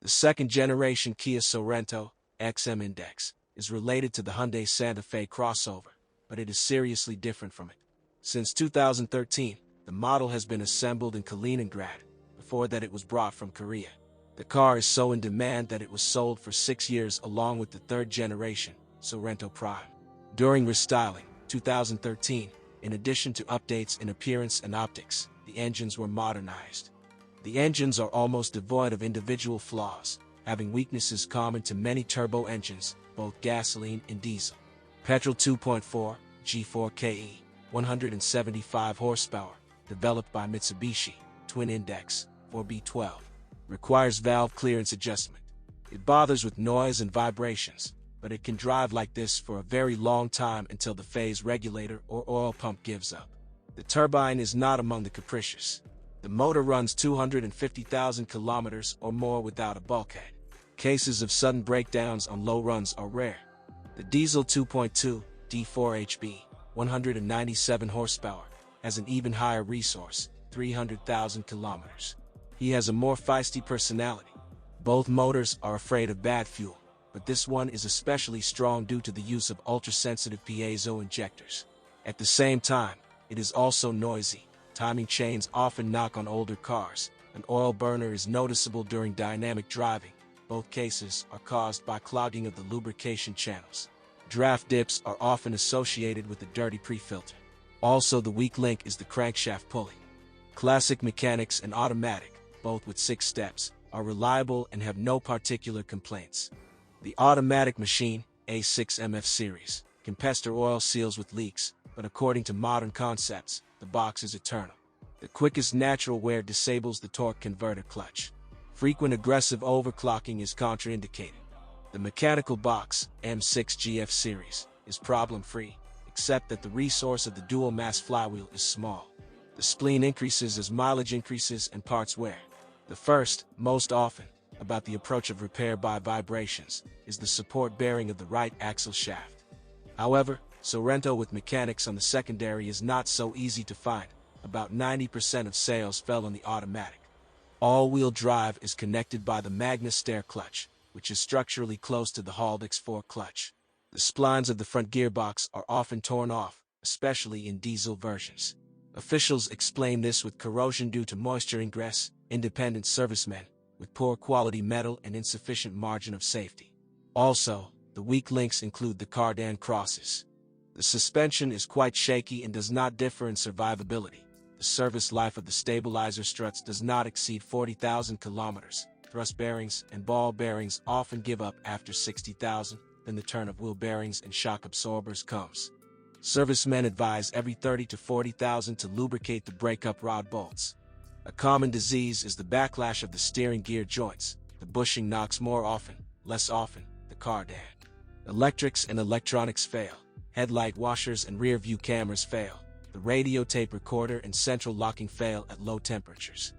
The second generation Kia Sorento XM Index is related to the Hyundai Santa Fe crossover, but it is seriously different from it. Since 2013, the model has been assembled in Kaliningrad. Before that, it was brought from Korea. The car is so in demand that it was sold for 6 years along with the third generation Sorento Prime. During restyling, 2013, in addition to updates in appearance and optics, the engines were modernized. The engines are almost devoid of individual flaws, having weaknesses common to many turbo engines, both gasoline and diesel. Petrol 2.4 G4KE, 175 horsepower, developed by Mitsubishi, twin index, 4B12, requires valve clearance adjustment. It bothers with noise and vibrations, but it can drive like this for a very long time until the phase regulator or oil pump gives up. The turbine is not among the capricious. The motor runs 250,000 kilometers or more without a bulkhead. Cases of sudden breakdowns on low runs are rare. The diesel 2.2 D4HB, 197 horsepower, has an even higher resource, 300,000 kilometers. He has a more feisty personality. Both motors are afraid of bad fuel, but this one is especially strong due to the use of ultra-sensitive piezo injectors. At the same time, it is also noisy. Timing chains often knock on older cars. An oil burner is noticeable during dynamic driving. Both cases are caused by clogging of the lubrication channels. Draft dips are often associated with a dirty pre-filter. Also, the weak link is the crankshaft pulley. Classic mechanics and automatic, both with 6 steps, are reliable and have no particular complaints. The automatic machine, A6MF series, can pester oil seals with leaks, but according to modern concepts, the box is eternal. The quickest natural wear disables the torque converter clutch. Frequent aggressive overclocking is contraindicated. The mechanical box, M6GF series, is problem-free, except that the resource of the dual-mass flywheel is small. The spleen increases as mileage increases and parts wear. The first, most often, about the approach of repair by vibrations, is the support bearing of the right axle shaft. However, Sorento with mechanics on the secondary is not so easy to find. About 90% of sales fell on the automatic. All-wheel drive is connected by the Magna stair clutch, which is structurally close to the Haldex 4 clutch. The splines of the front gearbox are often torn off, especially in diesel versions. Officials explain this with corrosion due to moisture ingress, independent servicemen, with poor quality metal and insufficient margin of safety. Also, the weak links include the cardan crosses. The suspension is quite shaky and does not differ in survivability. The service life of the stabilizer struts does not exceed 40,000 kilometers. Thrust bearings and ball bearings often give up after 60,000, then the turn of wheel bearings and shock absorbers comes. Servicemen advise every 30 to 40,000 to lubricate the breakup rod bolts. A common disease is the backlash of the steering gear joints. The bushing knocks more often, less often, the cardan. Electrics and electronics fail. Headlight washers and rear view cameras fail. The radio tape recorder and central locking fail at low temperatures.